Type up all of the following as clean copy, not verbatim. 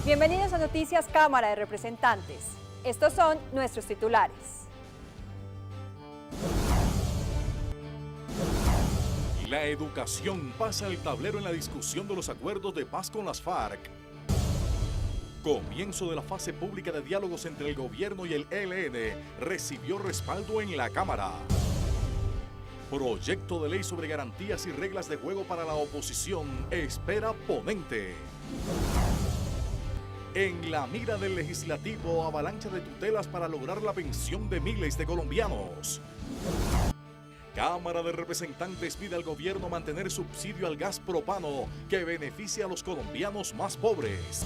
Bienvenidos a Noticias Cámara de Representantes. Estos son nuestros titulares. La educación pasa el tablero en la discusión de los acuerdos de paz con las FARC. Comienzo de la fase pública de diálogos entre el gobierno y el ELN recibió respaldo en la Cámara. Proyecto de ley sobre garantías y reglas de juego para la oposición espera ponente. En la mira del legislativo, avalancha de tutelas para lograr la pensión de miles de colombianos. Cámara de Representantes pide al gobierno mantener subsidio al gas propano que beneficia a los colombianos más pobres.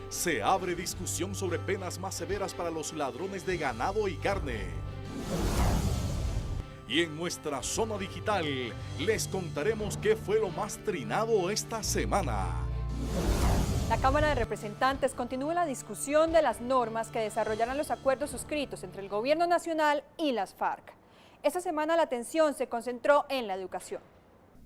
Se abre discusión sobre penas más severas para los ladrones de ganado y carne. Y en nuestra zona digital les contaremos qué fue lo más trinado esta semana. La Cámara de Representantes continúa la discusión de las normas que desarrollarán los acuerdos suscritos entre el Gobierno Nacional y las FARC. Esta semana la atención se concentró en la educación.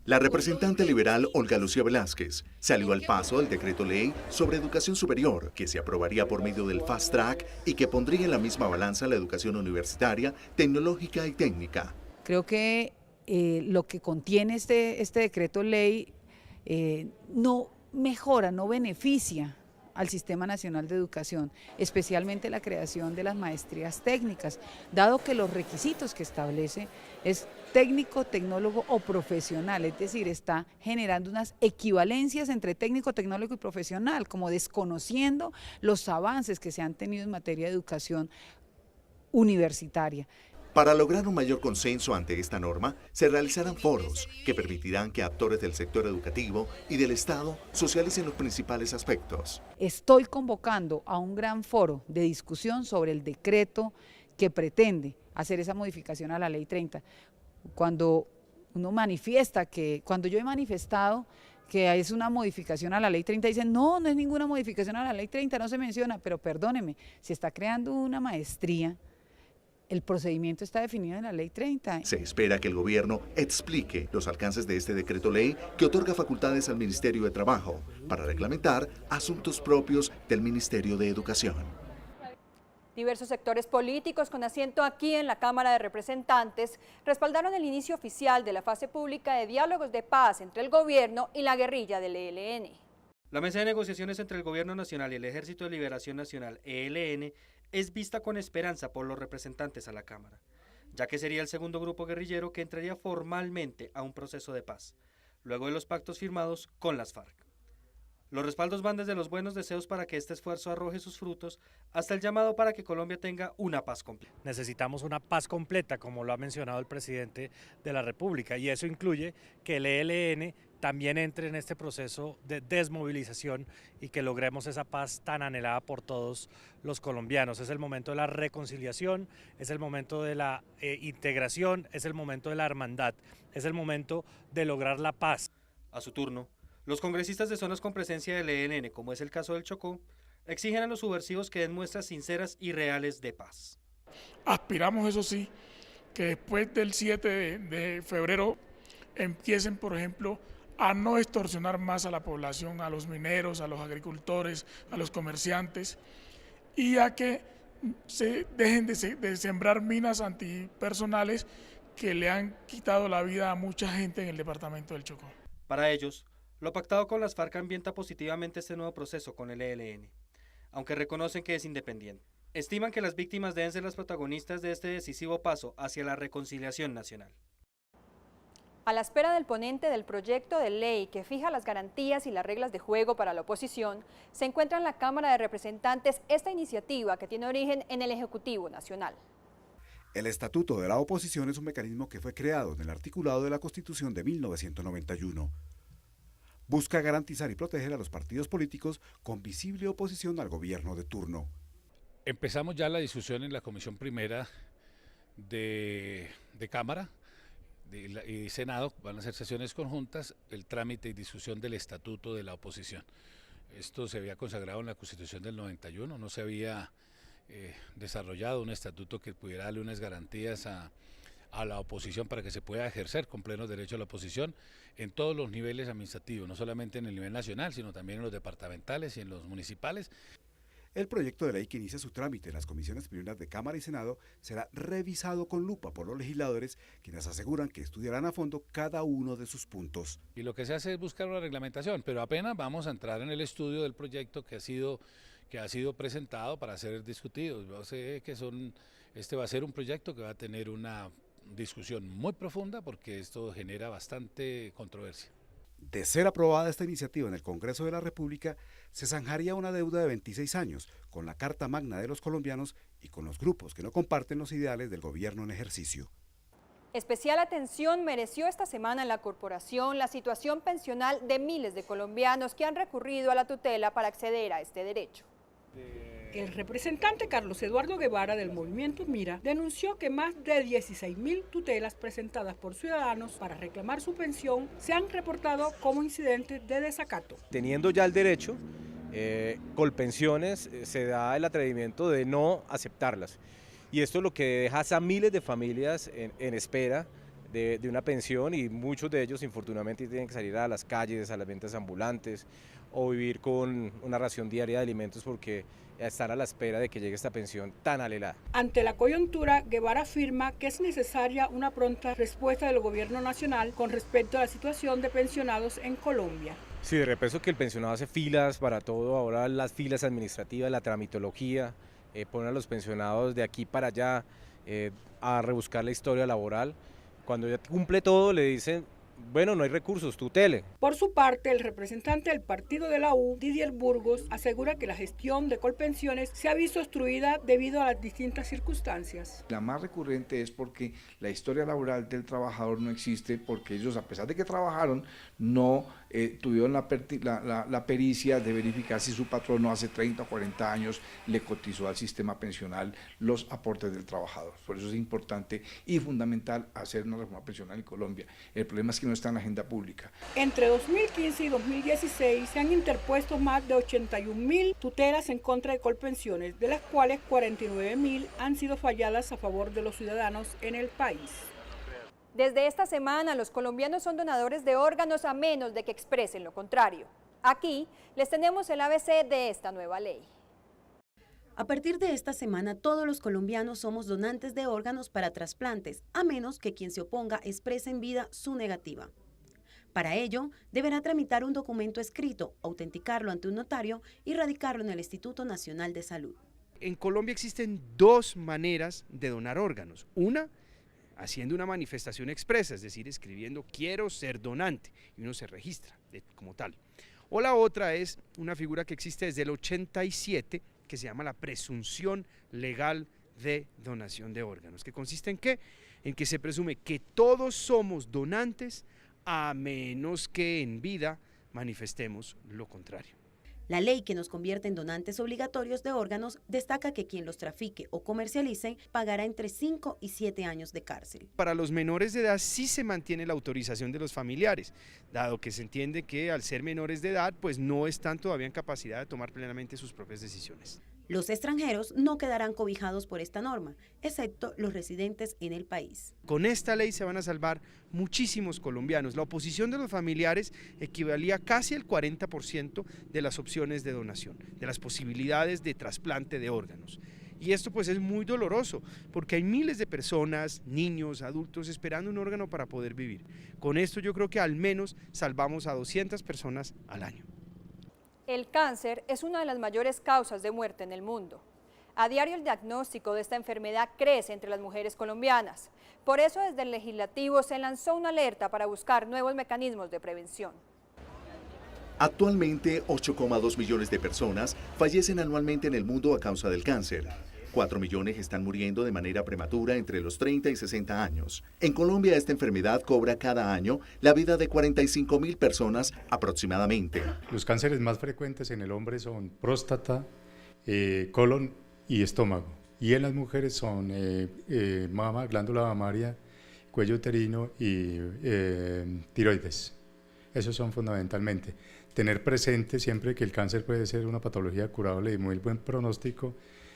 La representante liberal Olga Lucía Velázquez salió al paso del decreto ley sobre educación superior que se aprobaría por medio del Fast Track y que pondría en la misma balanza la educación universitaria, tecnológica y técnica. Creo que lo que contiene este decreto ley no mejora, no beneficia al Sistema Nacional de Educación, especialmente la creación de las maestrías técnicas, dado que los requisitos que establece es técnico, tecnólogo o profesional, es decir, está generando unas equivalencias entre técnico, tecnólogo y profesional, como desconociendo los avances que se han tenido en materia de educación universitaria. Para lograr un mayor consenso ante esta norma, se realizarán foros que permitirán que actores del sector educativo y del Estado socialicen los principales aspectos. Estoy convocando a un gran foro de discusión sobre el decreto que pretende hacer esa modificación a la Ley 30. Cuando uno manifiesta cuando yo he manifestado que es una modificación a la Ley 30, dicen, no es ninguna modificación a la Ley 30, no se menciona, pero perdóneme, se está creando una maestría. El procedimiento está definido en la Ley 30. Se espera que el gobierno explique los alcances de este decreto ley que otorga facultades al Ministerio de Trabajo para reglamentar asuntos propios del Ministerio de Educación. Diversos sectores políticos con asiento aquí en la Cámara de Representantes respaldaron el inicio oficial de la fase pública de diálogos de paz entre el gobierno y la guerrilla del ELN. La mesa de negociaciones entre el Gobierno Nacional y el Ejército de Liberación Nacional, ELN, es vista con esperanza por los representantes a la Cámara, ya que sería el segundo grupo guerrillero que entraría formalmente a un proceso de paz, luego de los pactos firmados con las FARC. Los respaldos van desde los buenos deseos para que este esfuerzo arroje sus frutos hasta el llamado para que Colombia tenga una paz completa. Necesitamos una paz completa, como lo ha mencionado el presidente de la República, y eso incluye que el ELN también entre en este proceso de desmovilización y que logremos esa paz tan anhelada por todos los colombianos. Es el momento de la reconciliación, es el momento de la integración, es el momento de la hermandad, es el momento de lograr la paz. A su turno, los congresistas de zonas con presencia del ELN, como es el caso del Chocó, exigen a los subversivos que den muestras sinceras y reales de paz. Aspiramos, eso sí, que después del 7 de febrero empiecen, por ejemplo, a no extorsionar más a la población, a los mineros, a los agricultores, a los comerciantes, y a que se dejen de sembrar minas antipersonales que le han quitado la vida a mucha gente en el departamento del Chocó. Para ellos, lo pactado con las FARC ambienta positivamente este nuevo proceso con el ELN, aunque reconocen que es independiente. Estiman que las víctimas deben ser las protagonistas de este decisivo paso hacia la reconciliación nacional. A la espera del ponente del proyecto de ley que fija las garantías y las reglas de juego para la oposición, se encuentra en la Cámara de Representantes esta iniciativa que tiene origen en el Ejecutivo Nacional. El Estatuto de la Oposición es un mecanismo que fue creado en el articulado de la Constitución de 1991. Busca garantizar y proteger a los partidos políticos con visible oposición al gobierno de turno. Empezamos ya la discusión en la Comisión Primera de Cámara y Senado, van a ser sesiones conjuntas, el trámite y discusión del Estatuto de la Oposición. Esto se había consagrado en la Constitución del 91, no se había desarrollado un estatuto que pudiera darle unas garantías a a la oposición para que se pueda ejercer con plenos derechos la oposición en todos los niveles administrativos, no solamente en el nivel nacional, sino también en los departamentales y en los municipales. El proyecto de ley que inicia su trámite en las comisiones primeras de Cámara y Senado será revisado con lupa por los legisladores, quienes aseguran que estudiarán a fondo cada uno de sus puntos. Y lo que se hace es buscar una reglamentación, pero apenas vamos a entrar en el estudio del proyecto que ha sido presentado para ser discutido. Yo sé que este va a ser un proyecto que va a tener una discusión muy profunda porque esto genera bastante controversia. De ser aprobada esta iniciativa en el Congreso de la República, se zanjaría una deuda de 26 años con la Carta Magna de los colombianos y con los grupos que no comparten los ideales del gobierno en ejercicio. Especial atención mereció esta semana en la corporación la situación pensional de miles de colombianos que han recurrido a la tutela para acceder a este derecho. El representante Carlos Eduardo Guevara del Movimiento Mira denunció que más de 16.000 tutelas presentadas por ciudadanos para reclamar su pensión se han reportado como incidentes de desacato. Teniendo ya el derecho, Colpensiones se da el atrevimiento de no aceptarlas. Y esto es lo que deja a miles de familias en espera de una pensión, y muchos de ellos infortunadamente tienen que salir a las calles, a las ventas ambulantes o vivir con una ración diaria de alimentos porque están a la espera de que llegue esta pensión tan anhelada. Ante la coyuntura, Guevara afirma que es necesaria una pronta respuesta del gobierno nacional con respecto a la situación de pensionados en Colombia. Sí, de repente que el pensionado hace filas para todo, ahora las filas administrativas, la tramitología, ponen a los pensionados de aquí para allá a rebuscar la historia laboral. Cuando ya cumple todo le dicen, bueno, no hay recursos, tutele. Por su parte, el representante del partido de la U, Didier Burgos, asegura que la gestión de Colpensiones se ha visto obstruida debido a las distintas circunstancias. La más recurrente es porque la historia laboral del trabajador no existe, porque ellos, a pesar de que trabajaron, no tuvieron la pericia de verificar si su patrono hace 30 o 40 años le cotizó al sistema pensional los aportes del trabajador. Por eso es importante y fundamental hacer una reforma pensional en Colombia. El problema es que no está en la agenda pública. Entre 2015 y 2016 se han interpuesto más de 81.000 tutelas en contra de Colpensiones, de las cuales 49.000 han sido falladas a favor de los ciudadanos en el país. Desde esta semana, los colombianos son donadores de órganos a menos de que expresen lo contrario. Aquí les tenemos el ABC de esta nueva ley. A partir de esta semana, todos los colombianos somos donantes de órganos para trasplantes, a menos que quien se oponga exprese en vida su negativa. Para ello, deberá tramitar un documento escrito, autenticarlo ante un notario y radicarlo en el Instituto Nacional de Salud. En Colombia existen dos maneras de donar órganos. Una, haciendo una manifestación expresa, es decir, escribiendo quiero ser donante, y uno se registra como tal. O la otra es una figura que existe desde el 87, que se llama la presunción legal de donación de órganos, que consiste en ¿qué? En que se presume que todos somos donantes a menos que en vida manifestemos lo contrario. La ley que nos convierte en donantes obligatorios de órganos destaca que quien los trafique o comercialice pagará entre 5 y 7 años de cárcel. Para los menores de edad sí se mantiene la autorización de los familiares, dado que se entiende que al ser menores de edad pues no están todavía en capacidad de tomar plenamente sus propias decisiones. Los extranjeros no quedarán cobijados por esta norma, excepto los residentes en el país. Con esta ley se van a salvar muchísimos colombianos. La oposición de los familiares equivalía casi al 40% de las opciones de donación, de las posibilidades de trasplante de órganos. Y esto pues es muy doloroso, porque hay miles de personas, niños, adultos, esperando un órgano para poder vivir. Con esto yo creo que al menos salvamos a 200 personas al año. El cáncer es una de las mayores causas de muerte en el mundo. A diario el diagnóstico de esta enfermedad crece entre las mujeres colombianas. Por eso desde el Legislativo se lanzó una alerta para buscar nuevos mecanismos de prevención. Actualmente, 8,2 millones de personas fallecen anualmente en el mundo a causa del cáncer. 4 millones están muriendo de manera prematura entre los 30 y 60 años. En Colombia, esta enfermedad cobra cada año la vida de 45.000 personas aproximadamente. Los cánceres más frecuentes en el hombre son próstata, colon y estómago. Y en las mujeres son mama, glándula mamaria, cuello uterino y tiroides. Esos son fundamentalmente. Tener presente siempre que el cáncer puede ser una patología curable y muy buen pronóstico,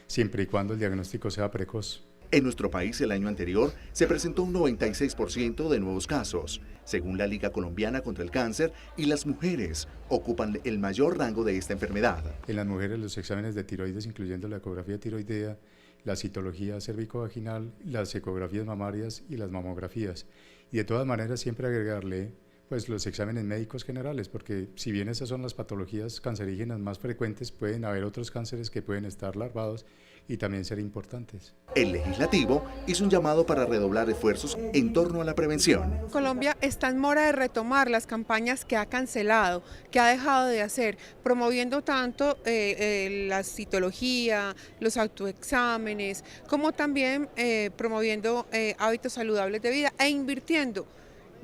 siempre y cuando el diagnóstico sea precoz. En nuestro país el año anterior se presentó un 96% de nuevos casos. Según la Liga Colombiana contra el Cáncer, y las mujeres ocupan el mayor rango de esta enfermedad. En las mujeres los exámenes de tiroides, incluyendo la ecografía tiroidea, la citología cervicovaginal, las ecografías mamarias y las mamografías. Y de todas maneras siempre agregarle pues los exámenes médicos generales, porque si bien esas son las patologías cancerígenas más frecuentes, pueden haber otros cánceres que pueden estar larvados y también ser importantes. El legislativo hizo un llamado para redoblar esfuerzos en torno a la prevención. Colombia está en mora de retomar las campañas que ha cancelado, que ha dejado de hacer, promoviendo tanto la citología, los autoexámenes, como también promoviendo hábitos saludables de vida e invirtiendo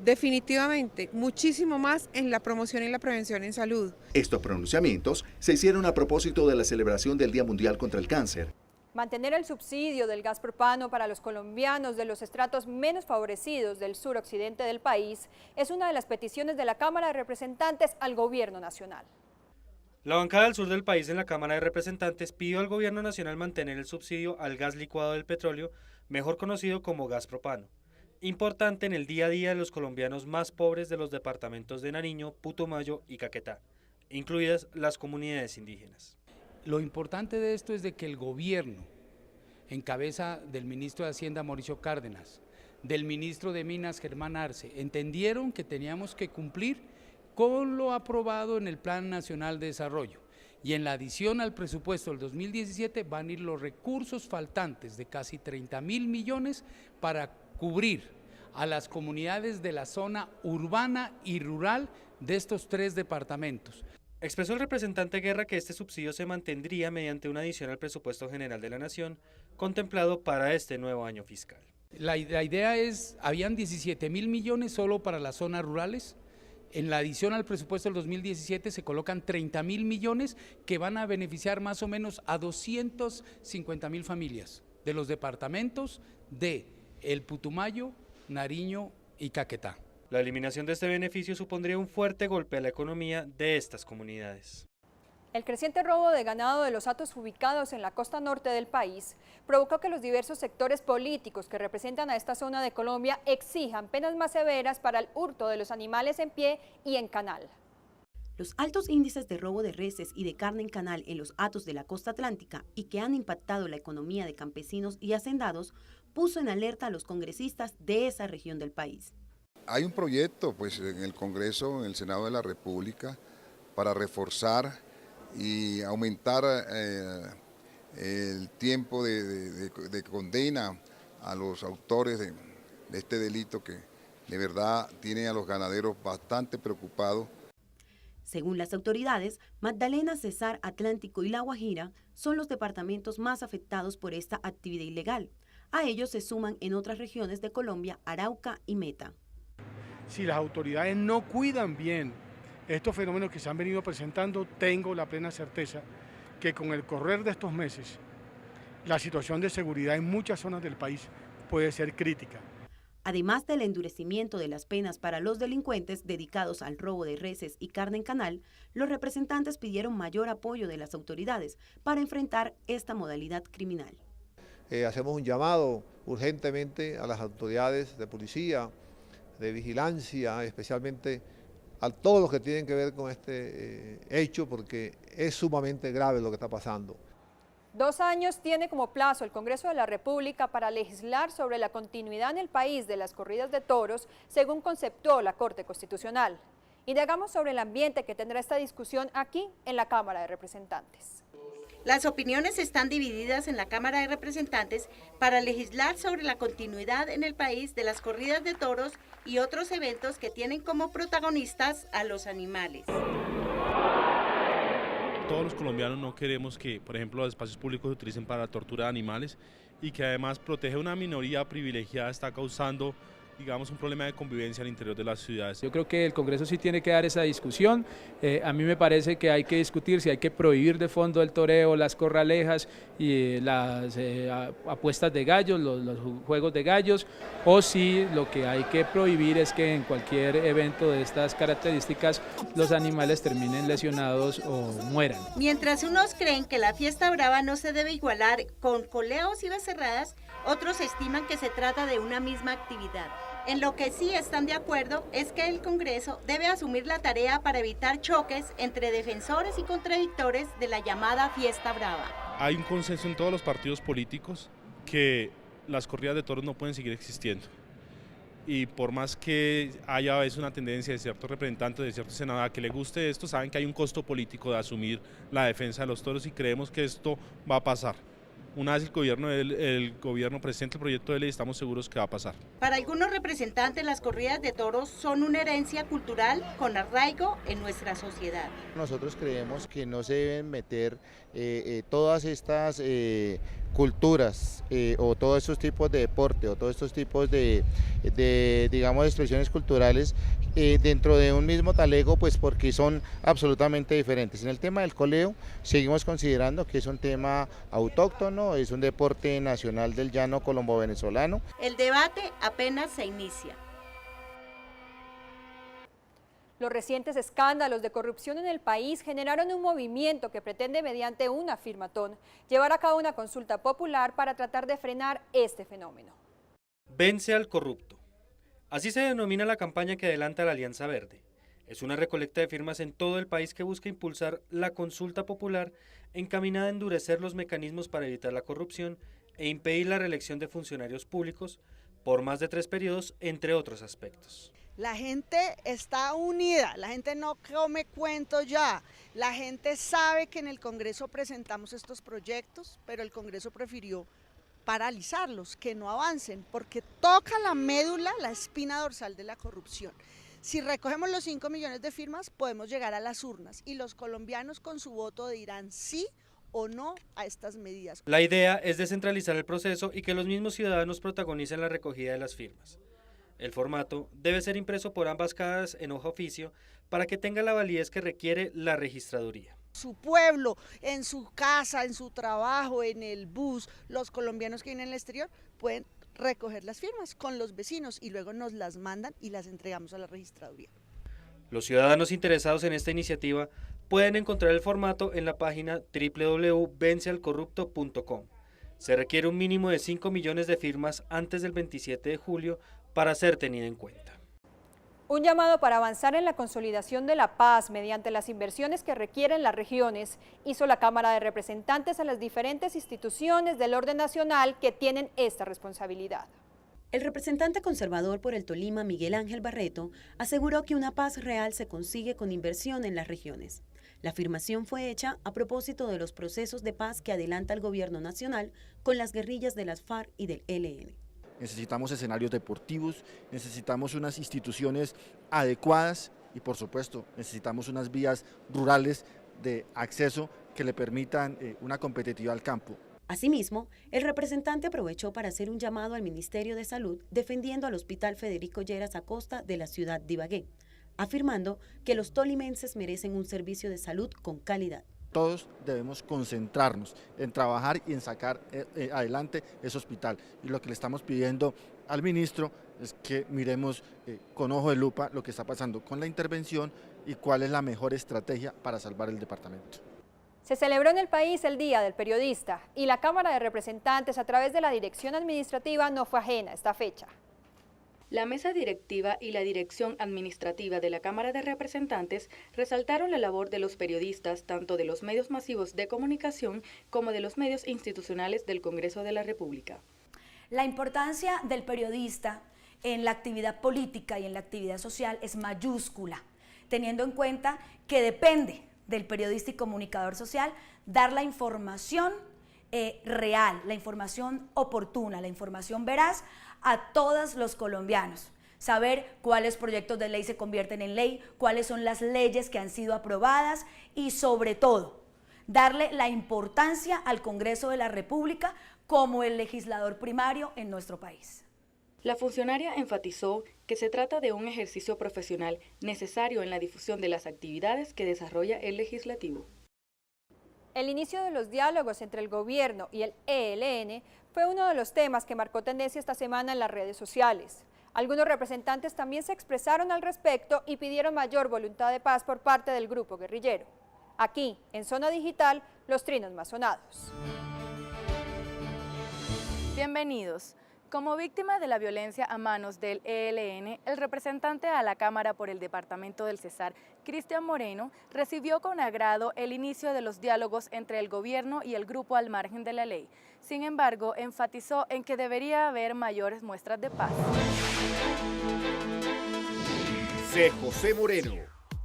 definitivamente muchísimo más en la promoción y la prevención en salud. Estos pronunciamientos se hicieron a propósito de la celebración del Día Mundial contra el Cáncer. Mantener el subsidio del gas propano para los colombianos de los estratos menos favorecidos del suroccidente del país es una de las peticiones de la Cámara de Representantes al Gobierno Nacional. La bancada del sur del país en la Cámara de Representantes pidió al Gobierno Nacional mantener el subsidio al gas licuado del petróleo, mejor conocido como gas propano, importante en el día a día de los colombianos más pobres de los departamentos de Nariño, Putumayo y Caquetá, incluidas las comunidades indígenas. Lo importante de esto es de que el gobierno, en cabeza del ministro de Hacienda Mauricio Cárdenas, del ministro de Minas Germán Arce, entendieron que teníamos que cumplir con lo aprobado en el Plan Nacional de Desarrollo. Y en la adición al presupuesto del 2017 van a ir los recursos faltantes de casi 30.000 millones para cubrir a las comunidades de la zona urbana y rural de estos 3 departamentos. Expresó el representante Guerra que este subsidio se mantendría mediante una adición al presupuesto general de la Nación, contemplado para este nuevo año fiscal. La idea es, habían 17.000 millones solo para las zonas rurales. En la adición al presupuesto del 2017 se colocan 30.000 millones que van a beneficiar más o menos a 250.000 familias de los departamentos de El Putumayo, Nariño y Caquetá. La eliminación de este beneficio supondría un fuerte golpe a la economía de estas comunidades. El creciente robo de ganado de los hatos ubicados en la costa norte del país provocó que los diversos sectores políticos que representan a esta zona de Colombia exijan penas más severas para el hurto de los animales en pie y en canal. Los altos índices de robo de reses y de carne en canal en los hatos de la costa atlántica y que han impactado la economía de campesinos y hacendados puso en alerta a los congresistas de esa región del país. Hay un proyecto pues, en el Congreso, en el Senado de la República, para reforzar y aumentar el tiempo de condena a los autores de este delito que de verdad tiene a los ganaderos bastante preocupados. Según las autoridades, Magdalena, Cesar, Atlántico y La Guajira son los departamentos más afectados por esta actividad ilegal. A ellos se suman en otras regiones de Colombia, Arauca y Meta. Si las autoridades no cuidan bien estos fenómenos que se han venido presentando, tengo la plena certeza que con el correr de estos meses, la situación de seguridad en muchas zonas del país puede ser crítica. Además del endurecimiento de las penas para los delincuentes dedicados al robo de reses y carne en canal, los representantes pidieron mayor apoyo de las autoridades para enfrentar esta modalidad criminal. Hacemos un llamado urgentemente a las autoridades de policía, de vigilancia, especialmente a todos los que tienen que ver con este hecho, porque es sumamente grave lo que está pasando. 2 años tiene como plazo el Congreso de la República para legislar sobre la continuidad en el país de las corridas de toros, según conceptuó la Corte Constitucional. Indagamos sobre el ambiente que tendrá esta discusión aquí en la Cámara de Representantes. Las opiniones están divididas en la Cámara de Representantes para legislar sobre la continuidad en el país de las corridas de toros y otros eventos que tienen como protagonistas a los animales. Todos los colombianos no queremos que, por ejemplo, los espacios públicos se utilicen para la tortura de animales y que además protege a una minoría privilegiada está causando, digamos, un problema de convivencia al interior de las ciudades. Yo creo que el Congreso sí tiene que dar esa discusión. A mí me parece que hay que discutir si hay que prohibir de fondo el toreo, las corralejas y las apuestas de gallos, los juegos de gallos, o si lo que hay que prohibir es que en cualquier evento de estas características los animales terminen lesionados o mueran. Mientras unos creen que la fiesta brava no se debe igualar con coleos y becerradas, Otros estiman que se trata de una misma actividad. En lo que sí están de acuerdo es que el Congreso debe asumir la tarea para evitar choques entre defensores y contradictores de la llamada fiesta brava. Hay un consenso en todos los partidos políticos que las corridas de toros no pueden seguir existiendo. Y por más que haya a veces una tendencia de ciertos representantes, de ciertos senadores a que le guste esto, saben que hay un costo político de asumir la defensa de los toros y creemos que esto va a pasar. Una vez el gobierno presente el proyecto de ley, estamos seguros que va a pasar. Para algunos representantes, las corridas de toros son una herencia cultural con arraigo en nuestra sociedad. Nosotros creemos que no se deben meter todas estas culturas o todos estos tipos de deporte o todos estos tipos de digamos, expresiones culturales dentro de un mismo talego, pues porque son absolutamente diferentes. En el tema del coleo, seguimos considerando que es un tema autóctono, es un deporte nacional del llano colombo-venezolano. El debate apenas se inicia. Los recientes escándalos de corrupción en el país generaron un movimiento que pretende, mediante una firmatón, llevar a cabo una consulta popular para tratar de frenar este fenómeno. Vence al corrupto. Así se denomina la campaña que adelanta la Alianza Verde. Es una recolecta de firmas en todo el país que busca impulsar la consulta popular encaminada a endurecer los mecanismos para evitar la corrupción e impedir la reelección de funcionarios públicos por más de 3 periodos, entre otros aspectos. La gente está unida, la gente no come cuento ya, la gente sabe que en el Congreso presentamos estos proyectos, pero el Congreso prefirió paralizarlos, que no avancen, porque toca la médula, la espina dorsal de la corrupción. Si recogemos los 5 millones de firmas, podemos llegar a las urnas y los colombianos con su voto dirán sí o no a estas medidas. La idea es descentralizar el proceso y que los mismos ciudadanos protagonicen la recogida de las firmas. El formato debe ser impreso por ambas caras en hoja oficio para que tenga la validez que requiere la registraduría. Su pueblo, en su casa, en su trabajo, en el bus, los colombianos que vienen al exterior pueden recoger las firmas con los vecinos y luego nos las mandan y las entregamos a la registraduría. Los ciudadanos interesados en esta iniciativa pueden encontrar el formato en la página www.vencealcorrupto.com. Se requiere un mínimo de 5 millones de firmas antes del 27 de julio para ser tenida en cuenta. Un llamado para avanzar en la consolidación de la paz mediante las inversiones que requieren las regiones hizo la Cámara de Representantes a las diferentes instituciones del orden nacional que tienen esta responsabilidad. El representante conservador por el Tolima, Miguel Ángel Barreto, aseguró que una paz real se consigue con inversión en las regiones. La afirmación fue hecha a propósito de los procesos de paz que adelanta el gobierno nacional con las guerrillas de las FARC y del ELN. Necesitamos escenarios deportivos, necesitamos unas instituciones adecuadas y por supuesto necesitamos unas vías rurales de acceso que le permitan una competitividad al campo. Asimismo, el representante aprovechó para hacer un llamado al Ministerio de Salud defendiendo al Hospital Federico Lleras Acosta de la ciudad de Ibagué, afirmando que los tolimenses merecen un servicio de salud con calidad. Todos debemos concentrarnos en trabajar y en sacar adelante ese hospital. Y lo que le estamos pidiendo al ministro es que miremos con ojo de lupa lo que está pasando con la intervención y cuál es la mejor estrategia para salvar el departamento. Se celebró en el país el Día del Periodista y la Cámara de Representantes a través de la Dirección Administrativa no fue ajena a esta fecha. La mesa directiva y la dirección administrativa de la Cámara de Representantes resaltaron la labor de los periodistas, tanto de los medios masivos de comunicación como de los medios institucionales del Congreso de la República. La importancia del periodista en la actividad política y en la actividad social es mayúscula, teniendo en cuenta que depende del periodista y comunicador social dar la información real, la información oportuna, la información veraz a todos los colombianos, saber cuáles proyectos de ley se convierten en ley, cuáles son las leyes que han sido aprobadas y sobre todo, darle la importancia al Congreso de la República como el legislador primario en nuestro país. La funcionaria enfatizó que se trata de un ejercicio profesional necesario en la difusión de las actividades que desarrolla el legislativo. El inicio de los diálogos entre el gobierno y el ELN fue uno de los temas que marcó tendencia esta semana en las redes sociales. Algunos representantes también se expresaron al respecto y pidieron mayor voluntad de paz por parte del grupo guerrillero. Aquí, en Zona Digital, los trinos más sonados. Bienvenidos. Como víctima de la violencia a manos del ELN, el representante a la Cámara por el Departamento del Cesar, Cristian Moreno, recibió con agrado el inicio de los diálogos entre el gobierno y el grupo al margen de la ley. Sin embargo, enfatizó en que debería haber mayores muestras de paz. C. José Moreno.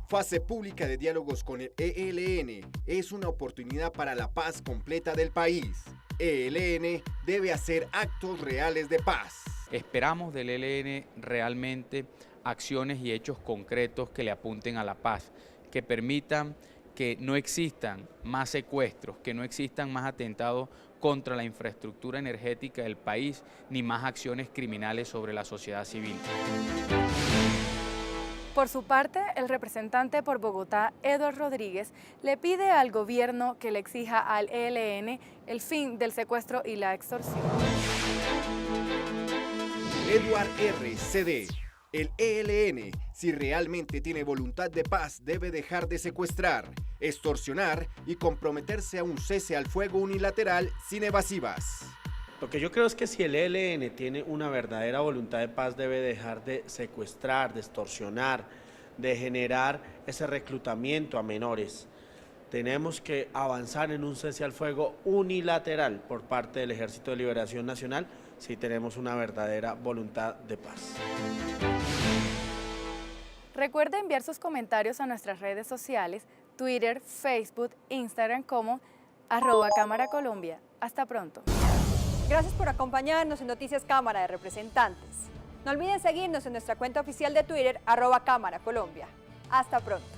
Fase pública de diálogos con el ELN es una oportunidad para la paz completa del país. ELN debe hacer actos reales de paz. Esperamos del ELN realmente acciones y hechos concretos que le apunten a la paz, que permitan que no existan más secuestros, que no existan más atentados contra la infraestructura energética del país, ni más acciones criminales sobre la sociedad civil. Por su parte, el representante por Bogotá, Eduardo Rodríguez, le pide al gobierno que le exija al ELN el fin del secuestro y la extorsión. Edward R. CD. El ELN, si realmente tiene voluntad de paz, debe dejar de secuestrar, extorsionar y comprometerse a un cese al fuego unilateral sin evasivas. Lo que yo creo es que si el ELN tiene una verdadera voluntad de paz, debe dejar de secuestrar, de extorsionar, de generar ese reclutamiento a menores. Tenemos que avanzar en un cese al fuego unilateral por parte del Ejército de Liberación Nacional si tenemos una verdadera voluntad de paz. Recuerde enviar sus comentarios a nuestras redes sociales, Twitter, Facebook, Instagram como @CámaraColombia. Hasta pronto. Gracias por acompañarnos en Noticias Cámara de Representantes. No olviden seguirnos en nuestra cuenta oficial de Twitter, @CámaraColombia. Hasta pronto.